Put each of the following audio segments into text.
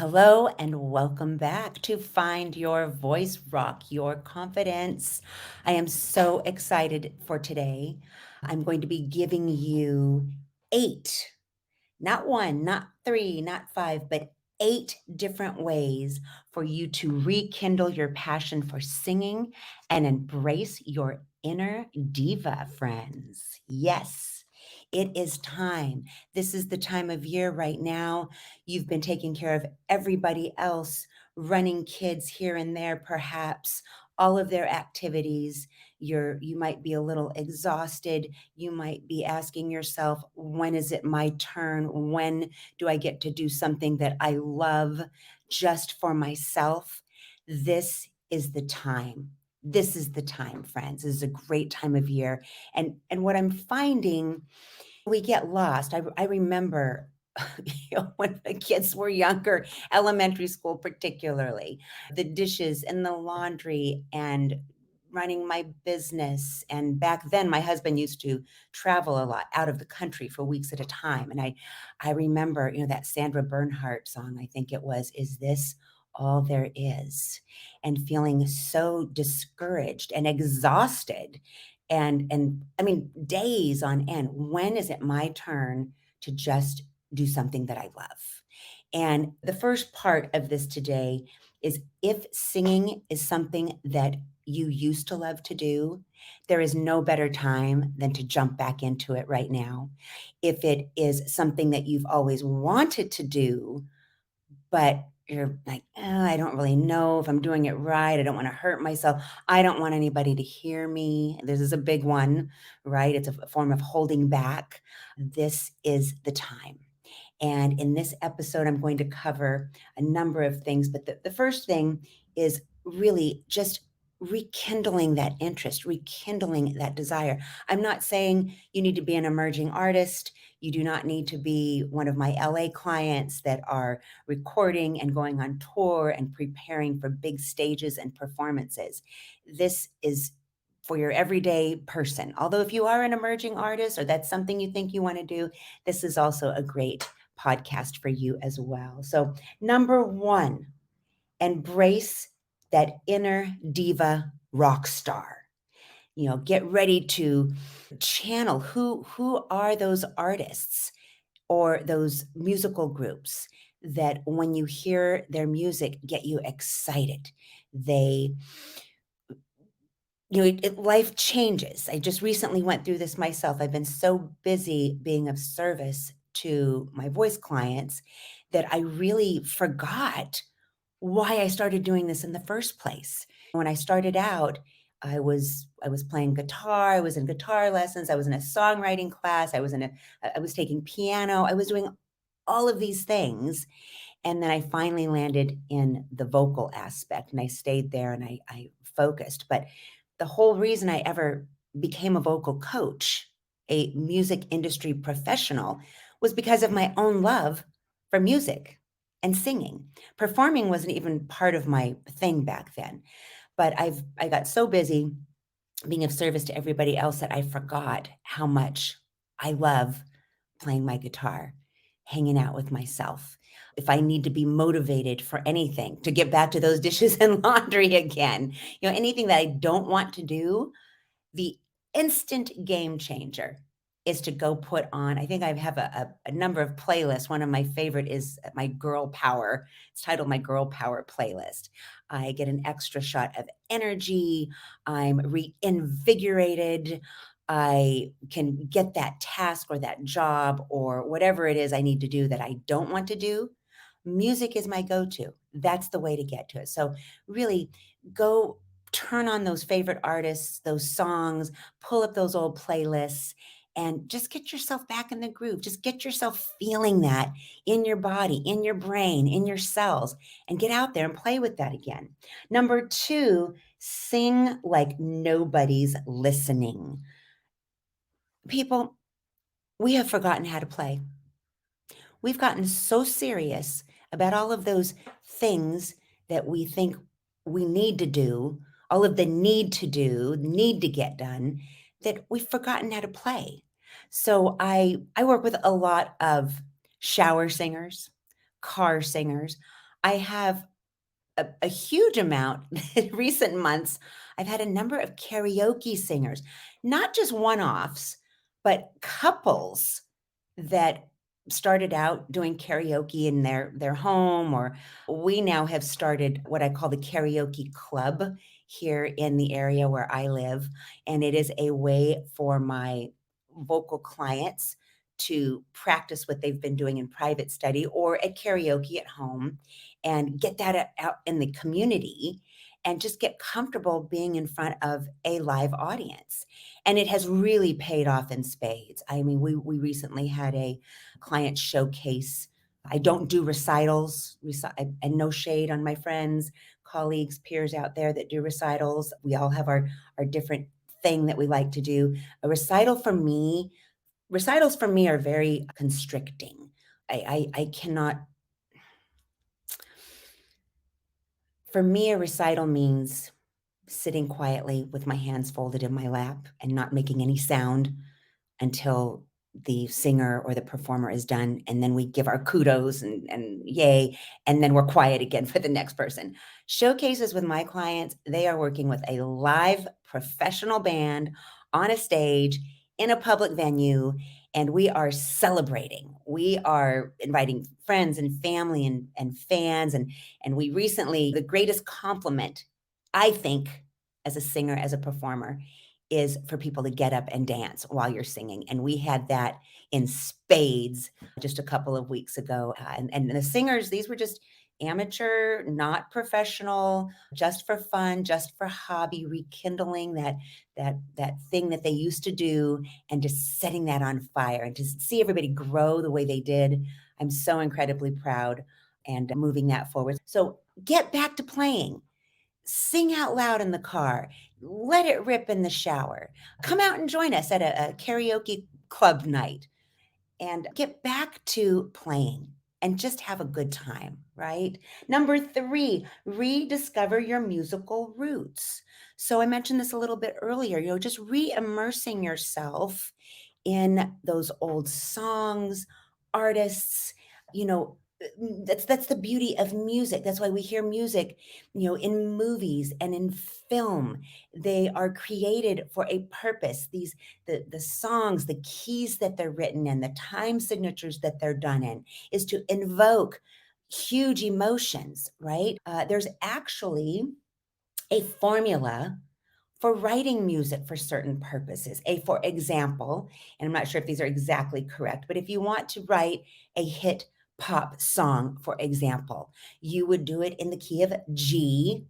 Hello and welcome back to Find Your Voice, Rock Your Confidence. I am so excited for today. I'm going to be giving you eight, not one, not three, not five, but eight different ways for you to rekindle your passion for singing and embrace your inner diva, friends. Yes, it is time. This is the time of year right now. You've been taking care of everybody else, running kids here and there, perhaps all of their activities. You might be a little exhausted. You might be asking yourself, when is it my turn? When do I get to do something that I love just for myself? This is the time. This is the time, friends. This is a great time of year. And what I'm finding, we get lost. I remember when the kids were younger, elementary school particularly, the dishes and the laundry and running my business. And back then, my husband used to travel a lot out of the country for weeks at a time. And I remember, that Sandra Bernhardt song, I think it was, "Is This All There Is?" And feeling so discouraged and exhausted and I mean, days on end. When is it my turn to just do something that I love? And the first part of this today is, if singing is something that you used to love to do, there is no better time than to jump back into it right now. If it is something that you've always wanted to do, but you're like, "Oh, I don't really know if I'm doing it right. I don't wanna hurt myself. I don't want anybody to hear me." This is a big one, right? It's a form of holding back. This is the time. And in this episode, I'm going to cover a number of things, but the first thing is really just rekindling that interest, rekindling that desire. I'm not saying you need to be an emerging artist. You do not need to be one of my LA clients that are recording and going on tour and preparing for big stages and performances. This is for your everyday person. Although if you are an emerging artist or that's something you think you want to do, this is also a great podcast for you as well. So, number one, embrace that inner diva rock star. Get ready to channel who are those artists or those musical groups that when you hear their music get you excited. They life changes. I just recently went through this myself. I've been so busy being of service to my voice clients that I really forgot why I started doing this in the first place. When I started out, I was playing guitar, I was in guitar lessons, I was in a songwriting class, I was taking piano, I was doing all of these things, and then I finally landed in the vocal aspect, and I stayed there and I focused. But the whole reason I ever became a vocal coach, a music industry professional, was because of my own love for music and singing. Performing wasn't even part of my thing back then, but I got so busy being of service to everybody else that I forgot how much I love playing my guitar, hanging out with myself. If I need to be motivated for anything, to get back to those dishes and laundry again, anything that I don't want to do, the instant game changer is to go put on, I think I have a number of playlists. One of my favorite is my Girl Power. It's titled my Girl Power playlist. I get an extra shot of energy. I'm reinvigorated. I can get that task or that job or whatever it is I need to do that I don't want to do. Music is my go-to. That's the way to get to it. So really go turn on those favorite artists, those songs, pull up those old playlists, and just get yourself back in the groove. Just get yourself feeling that in your body, in your brain, in your cells, and get out there and play with that again. Number two, sing like nobody's listening. People, we have forgotten how to play. We've gotten so serious about all of those things that we think we need to do, all of the need to do, need to get done, that we've forgotten how to play. So I work with a lot of shower singers, car singers. I have a huge amount in recent months. I've had a number of karaoke singers, not just one-offs, but couples that started out doing karaoke in their home, or we now have started what I call the karaoke club here in the area where I live, and it is a way for my vocal clients to practice what they've been doing in private study or at karaoke at home and get that out in the community and just get comfortable being in front of a live audience. And it has really paid off in spades. I mean, we recently had a client showcase. I don't do recitals, and no shade on my friends, colleagues, peers out there that do recitals. We all have our different thing that we like to do. A recital for me, recitals for me are very constricting. I cannot. For me, a recital means sitting quietly with my hands folded in my lap and not making any sound until the singer or the performer is done, and then we give our kudos and yay, and then we're quiet again for the next person. Showcases with my clients, they are working with a live professional band on a stage in a public venue, and we are celebrating. We are inviting friends and family and fans, and we recently the greatest compliment, I think, as a singer, as a performer, is for people to get up and dance while you're singing, and we had that in spades just a couple of weeks ago, and the singers, these were just amateur, not professional, just for fun, just for hobby, rekindling that thing that they used to do and just setting that on fire, and to see everybody grow the way they did. I'm so incredibly proud and moving that forward. So, get back to playing. Sing out loud in the car. Let it rip in the shower. Come out and join us at a karaoke club night and get back to playing and just have a good time, right? Number 3, rediscover your musical roots. So I mentioned this a little bit earlier, just re-immersing yourself in those old songs, artists, you know, that's the beauty of music. That's why we hear music, in movies and in film. They are created for a purpose. The songs, the keys that they're written in, the time signatures that they're done in, is to invoke huge emotions, right? There's actually a formula for writing music for certain purposes. For example, and I'm not sure if these are exactly correct, but if you want to write a hit pop song, for example, you would do it in the key of G,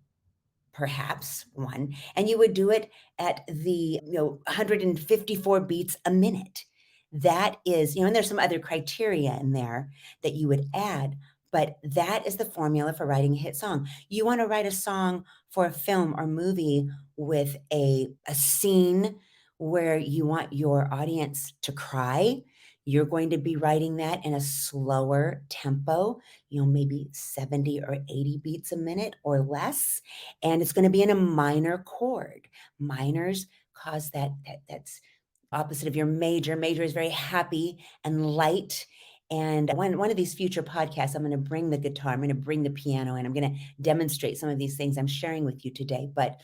perhaps one, and you would do it at the 154 beats a minute. That is, and there's some other criteria in there that you would add, but that is the formula for writing a hit song. You want to write a song for a film or movie with a scene where you want your audience to cry. You're going to be writing that in a slower tempo, maybe 70 or 80 beats a minute or less, and it's gonna be in a minor chord. Minors cause that's opposite of your major. Major is very happy and light, and one of these future podcasts, I'm gonna bring the guitar, I'm gonna bring the piano, and I'm gonna demonstrate some of these things I'm sharing with you today. But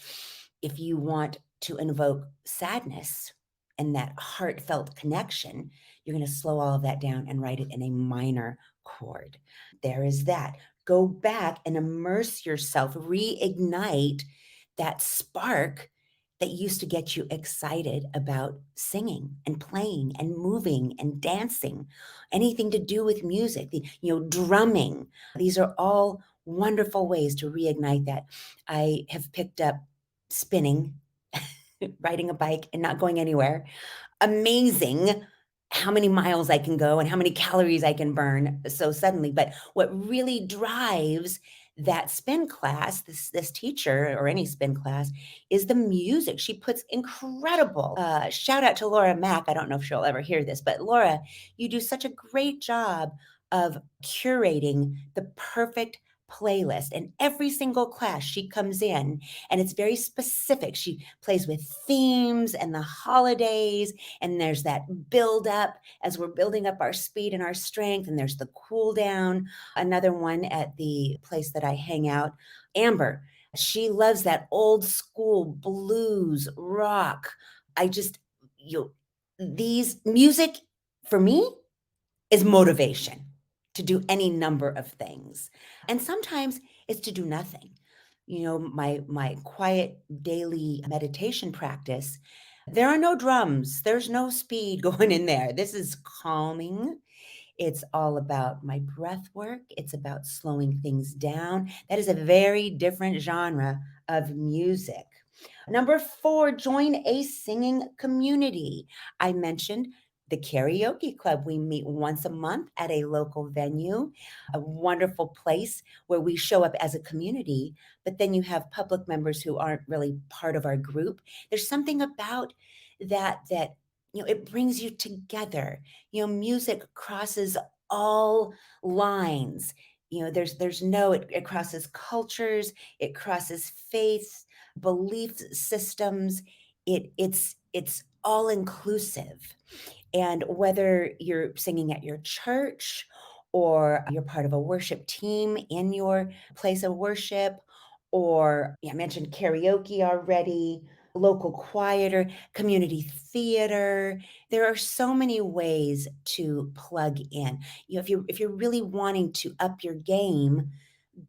if you want to invoke sadness and that heartfelt connection, you're gonna slow all of that down and write it in a minor chord. There is that. Go back and immerse yourself, reignite that spark that used to get you excited about singing and playing and moving and dancing, anything to do with music, drumming. These are all wonderful ways to reignite that. I have picked up spinning, riding a bike and not going anywhere. Amazing how many miles I can go and how many calories I can burn so suddenly. But what really drives that spin class, this teacher or any spin class, is the music. She puts incredible shout out to Laura Mack. I don't know if she'll ever hear this, but Laura, you do such a great job of curating the perfect playlist. And every single class she comes in, and it's very specific. She plays with themes and the holidays, and there's that build up as we're building up our speed and our strength, and there's the cool down. Another one at the place that I hang out, Amber, she loves that old school blues rock. I just, you these music for me is motivation to do any number of things. And sometimes it's to do nothing. My quiet daily meditation practice, there are no drums, there's no speed going in there. This is calming. It's all about my breath work. It's about slowing things down. That is a very different genre of music. Number 4, join a singing community. I mentioned the karaoke club. We meet once a month at a local venue, a wonderful place where we show up as a community, but then you have public members who aren't really part of our group. There's something about that it brings you together. Music crosses all lines. There's no it crosses cultures, it crosses faiths, belief systems. It's all inclusive. And whether you're singing at your church or you're part of a worship team in your place of worship, or I mentioned karaoke already, local choir, community theater, there are so many ways to plug in. If you're really wanting to up your game,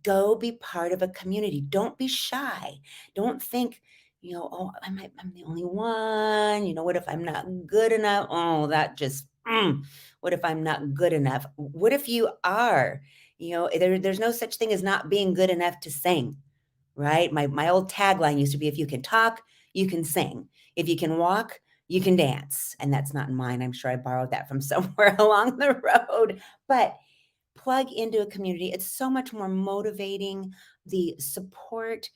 go be part of a community. Don't be shy. Don't think, oh, I'm the only one. What if I'm not good enough? Oh, what if I'm not good enough? What if you are? There's no such thing as not being good enough to sing, right? My old tagline used to be, if you can talk, you can sing. If you can walk, you can dance. And that's not mine. I'm sure I borrowed that from somewhere along the road. But plug into a community. It's so much more motivating. The support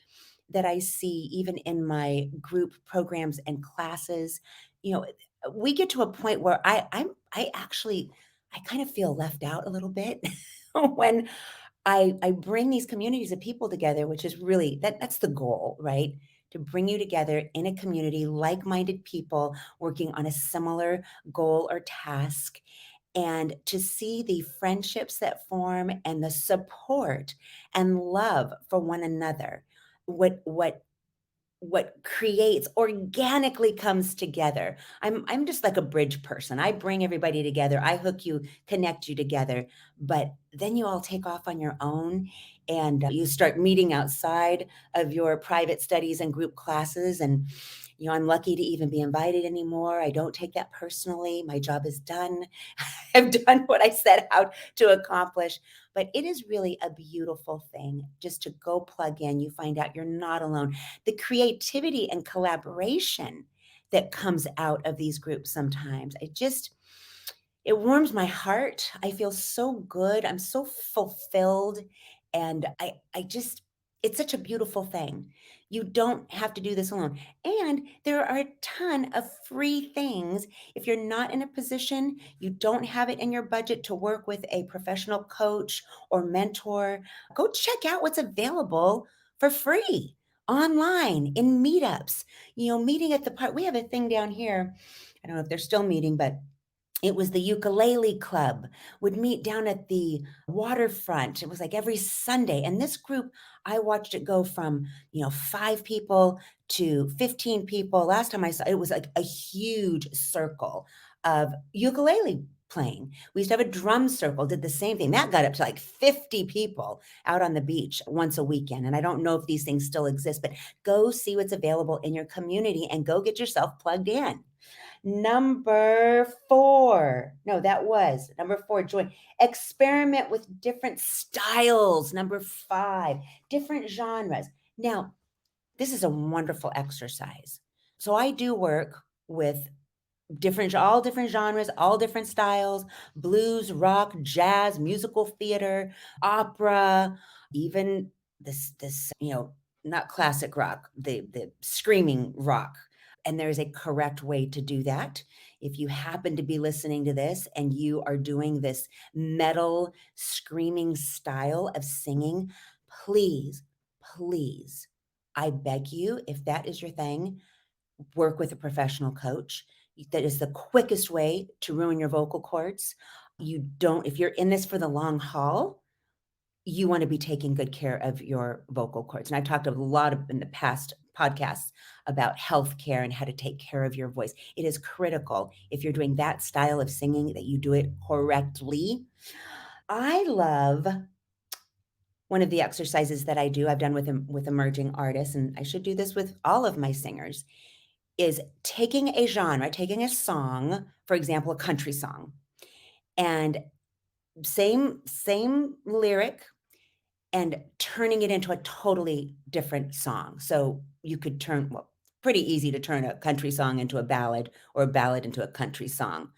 that I see even in my group programs and classes, you know, we get to a point where I kind of feel left out a little bit when I bring these communities of people together, which is really that's the goal, right? To bring you together in a community, like-minded people working on a similar goal or task, and to see the friendships that form and the support and love for one another. What creates organically comes together. I'm just like a bridge person. I bring everybody together. I hook you, connect you together, but then you all take off on your own, and you start meeting outside of your private studies and group classes. And I'm lucky to even be invited anymore. I don't take that personally. My job is done. I've done what I set out to accomplish. But it is really a beautiful thing just to go plug in. You find out you're not alone. The creativity and collaboration that comes out of these groups sometimes, it warms my heart. I feel so good. I'm so fulfilled. And I just, it's such a beautiful thing. You don't have to do this alone. And there are a ton of free things. If you're not in a position, you don't have it in your budget to work with a professional coach or mentor, go check out what's available for free online in meetups. Meeting at the park. We have a thing down here. I don't know if they're still meeting, but it was the ukulele club would meet down at the waterfront. It was like every Sunday. And this group, I watched it go from, 5 people to 15 people. Last time I saw it was like a huge circle of ukulele playing. We used to have a drum circle, did the same thing. That got up to like 50 people out on the beach once a weekend. And I don't know if these things still exist, but go see what's available in your community and go get yourself plugged in. Number 4. No, that was number 4, join. Experiment with different styles. Number 5, different genres. Now, this is a wonderful exercise. So I do work with all different genres, all different styles, blues, rock, jazz, musical theater, opera, even this, not classic rock, the screaming rock. And there's a correct way to do that. If you happen to be listening to this and you are doing this metal screaming style of singing, please, please, I beg you, if that is your thing, work with a professional coach. That is the quickest way to ruin your vocal cords. You don't, if you're in this for the long haul, you want to be taking good care of your vocal cords. And I talked a lot of, in the past podcasts about healthcare and how to take care of your voice. It is critical if you're doing that style of singing that you do it correctly. I love one of the exercises that I do, I've done with emerging artists, and I should do this with all of my singers, is taking a genre, taking a song, for example, a country song, and same lyric, and turning it into a totally different song. So you could turn, well, pretty easy to turn a country song into a ballad or a ballad into a country song.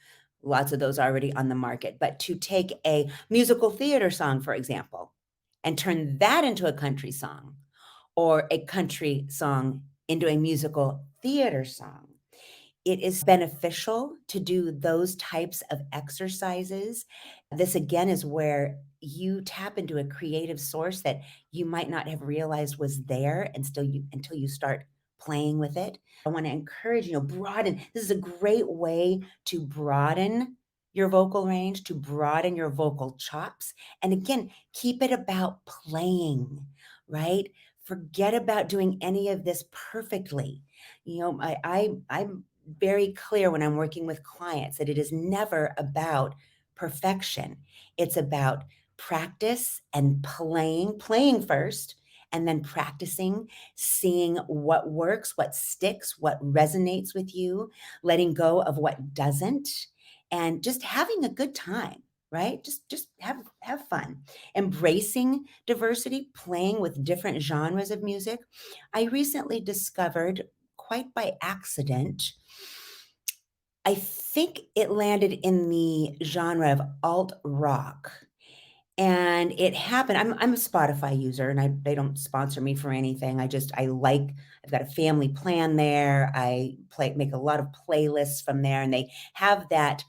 Lots of those already on the market. But to take a musical theater song, for example, and turn that into a country song, or a country song into a musical theater song, it is beneficial to do those types of exercises. This again is where you tap into a creative source that you might not have realized was there and still you until you start playing with it. I want to encourage, broaden. This is a great way to broaden your vocal range, to broaden your vocal chops. And again, keep it about playing, right? Forget about doing any of this perfectly. I'm very clear when I'm working with clients that it is never about perfection. It's about practice and playing first, and then practicing, seeing what works, what sticks, what resonates with you, letting go of what doesn't, and just having a good time, right? Just have fun. Embracing diversity, playing with different genres of music. I recently discovered, quite by accident, I think it landed in the genre of alt rock. And it happened, I'm a Spotify user, and they don't sponsor me for anything. I've got a family plan there. I make a lot of playlists from there, and they have that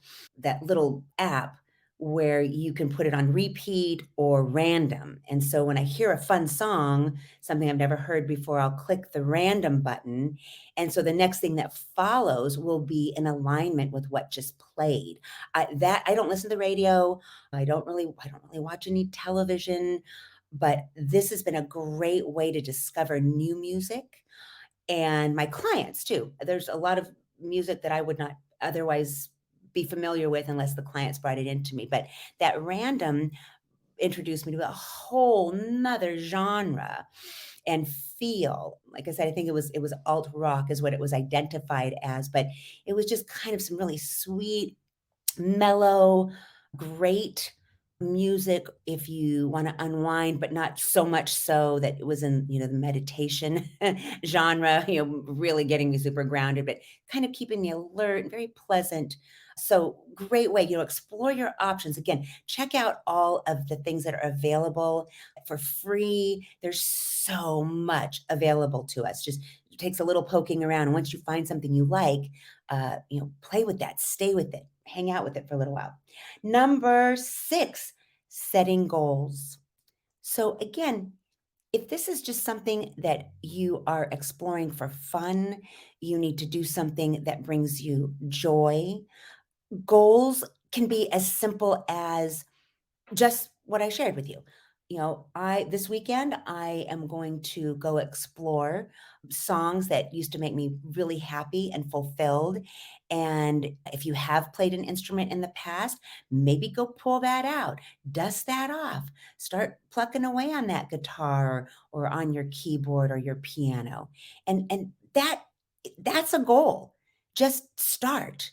little app where you can put it on repeat or random. And so when I hear a fun song, something I've never heard before, I'll click the random button. And so the next thing that follows will be in alignment with what just played. I don't listen to the radio. I don't really watch any television, but this has been a great way to discover new music, and my clients too. There's a lot of music that I would not otherwise be familiar with unless the clients brought it into me. But that random introduced me to a whole nother genre and feel. Like I said, I think it was alt rock is what it was identified as, but it was just kind of some really sweet, mellow, great music if you want to unwind, but not so much so that it was in, the meditation genre, really getting me super grounded, but kind of keeping me alert, very pleasant. So great way, explore your options. Again, check out all of the things that are available for free. There's so much available to us. Just it takes a little poking around. And once you find something you like, play with that, stay with it, hang out with it for a little while. Number 6, setting goals. So again, if this is just something that you are exploring for fun, you need to do something that brings you joy. Goals can be as simple as just what I shared with you. I this weekend I am going to go explore songs that used to make me really happy and fulfilled. And if you have played an instrument in the past, maybe go pull that out, dust that off, start plucking away on that guitar or on your keyboard or your piano. And that's a goal. Just start,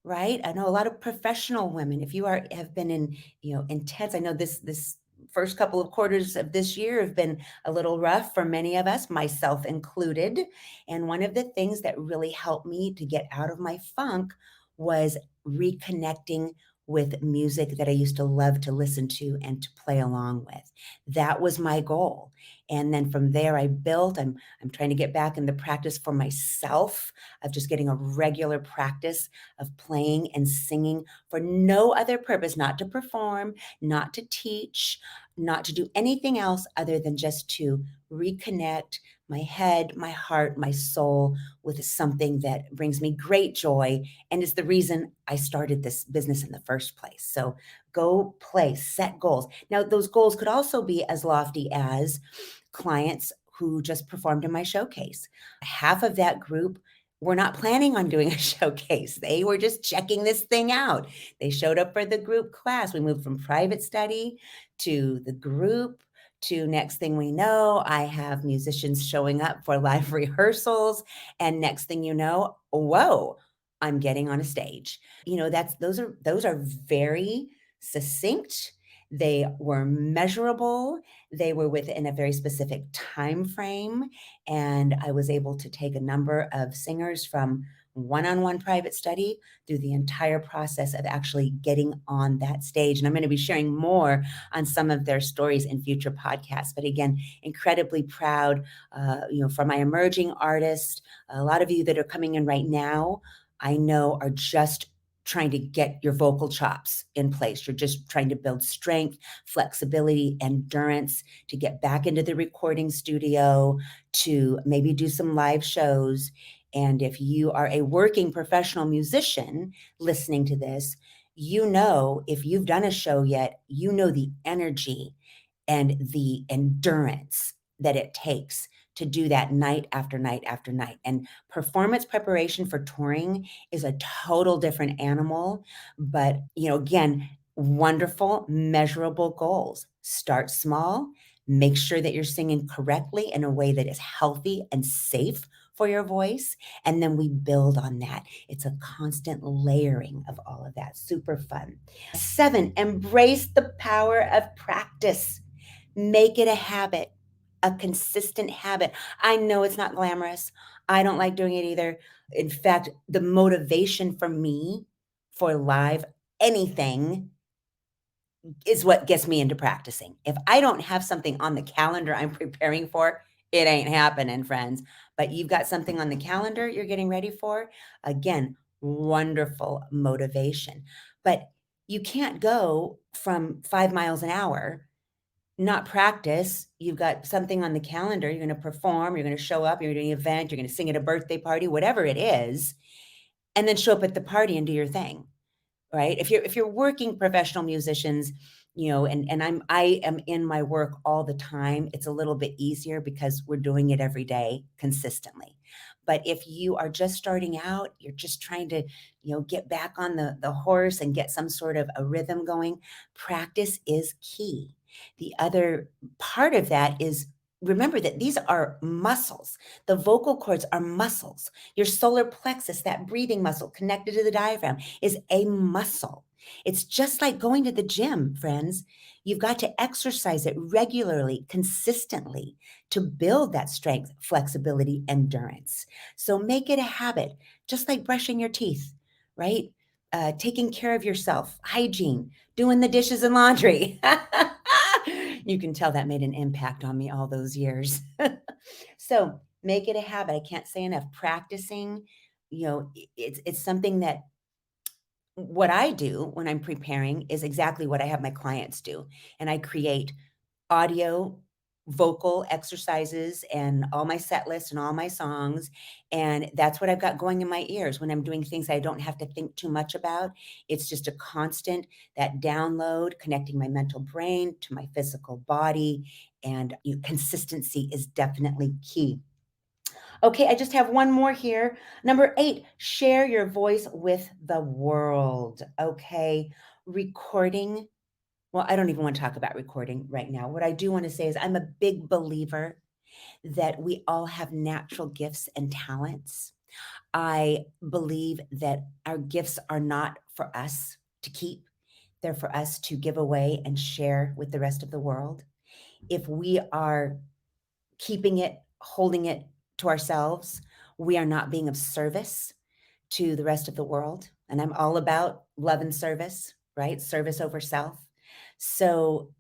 right? I know a lot of professional women, if you have been in intense. I know this first couple of quarters of this year have been a little rough for many of us, myself included. And one of the things that really helped me to get out of my funk was reconnecting with music that I used to love to listen to and to play along with. That was my goal. And then from there I built. I'm trying to get back in the practice for myself of just getting a regular practice of playing and singing for no other purpose, not to perform, not to teach, not to do anything else other than just to reconnect my head, my heart, my soul with something that brings me great joy and is the reason I started this business in the first place. So go play, set goals. Now, those goals could also be as lofty as clients who just performed in my showcase. Half of that group were not planning on doing a showcase. They were just checking this thing out. They showed up for the group class. We moved from private study to the group to next thing we know, I have musicians showing up for live rehearsals. And next thing you know, whoa, I'm getting on a stage. That's those are very succinct. They were measurable. They were within a very specific time frame, and I was able to take a number of singers from one-on-one private study through the entire process of actually getting on that stage. And I'm going to be sharing more on some of their stories in future podcasts. But again, incredibly proud, for my emerging artists. A lot of you that are coming in right now, I know are just trying to get your vocal chops in place. You're just trying to build strength, flexibility, endurance to get back into the recording studio, to maybe do some live shows. And if you are a working professional musician listening to this, if you've done a show yet, the energy and the endurance that it takes to do that night after night after night. And performance preparation for touring is a total different animal. But, again, wonderful, measurable goals. Start small, make sure that you're singing correctly in a way that is healthy and safe for your voice. And then we build on that. It's a constant layering of all of that. Super fun. 7, embrace the power of practice. Make it a habit, a consistent habit. I know it's not glamorous. I don't like doing it either. In fact, the motivation for me for live anything is what gets me into practicing. If I don't have something on the calendar I'm preparing for, it ain't happening, friends. But you've got something on the calendar you're getting ready for. Again, wonderful motivation. But you can't go from 5 miles an hour, not practice. You've got something on the calendar. You're going to perform, you're going to show up, you're doing an event, you're going to sing at a birthday party, whatever it is, and then show up at the party and do your thing. Right? If you're working professional musicians, I am in my work all the time, it's a little bit easier because we're doing it every day consistently. But if you are just starting out, you're just trying to, get back on the horse and get some sort of a rhythm going, practice is key. The other part of that is, remember that these are muscles. The vocal cords are muscles. Your solar plexus, that breathing muscle connected to the diaphragm, is a muscle. It's just like going to the gym, friends. You've got to exercise it regularly, consistently to build that strength, flexibility, endurance. So make it a habit, just like brushing your teeth, right? Taking care of yourself, hygiene, doing the dishes and laundry. You can tell that made an impact on me all those years. So make it a habit. I can't say enough. Practicing, it's something that what I do when I'm preparing is exactly what I have my clients do. And I create audio, vocal exercises and all my set lists and all my songs. And that's what I've got going in my ears when I'm doing things I don't have to think too much about. It's just a constant, that download, connecting my mental brain to my physical body. And consistency is definitely key. Okay, I just have one more here. Number 8, share your voice with the world. Okay, recording. Well, I don't even want to talk about recording right now. What I do want to say is I'm a big believer that we all have natural gifts and talents. I believe that our gifts are not for us to keep, they're for us to give away and share with the rest of the world. If we are keeping it, holding it to ourselves, we are not being of service to the rest of the world. And I'm all about love and service, right? Service over self. So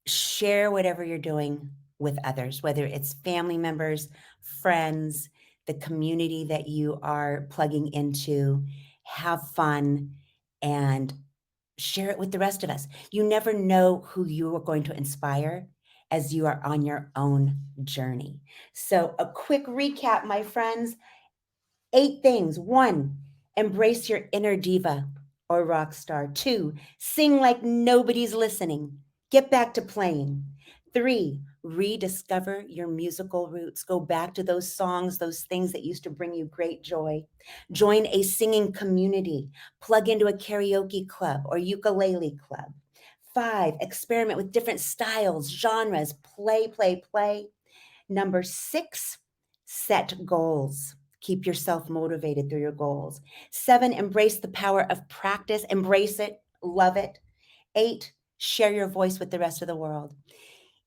share whatever you're doing with others, whether it's family members, friends, the community that you are plugging into. Have fun and share it with the rest of us. You never know who you are going to inspire as you are on your own journey. So, a quick recap, my friends. 8 things. 1, embrace your inner diva or rock star. 2, sing like nobody's listening. Get back to playing. 3, rediscover your musical roots. Go back to those songs, those things that used to bring you great joy. Join a singing community. Plug into a karaoke club or ukulele club. 5, experiment with different styles, genres. Play, play, play. Number 6, set goals. Keep yourself motivated through your goals. 7, embrace the power of practice. Embrace it, love it. 8, share your voice with the rest of the world.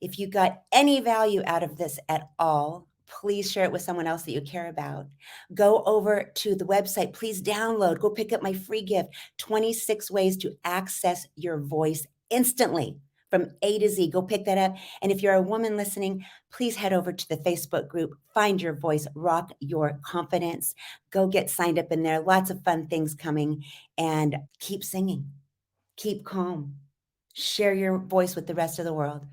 If you got any value out of this at all, please share it with someone else that you care about. Go over to the website. Please download, go pick up my free gift, 26 ways to access your voice instantly from A to Z. Go pick that up. And if you're a woman listening, please head over to the Facebook group, Find Your Voice, Rock Your Confidence. Go get signed up in there. Lots of fun things coming. And keep singing, keep calm, share your voice with the rest of the world.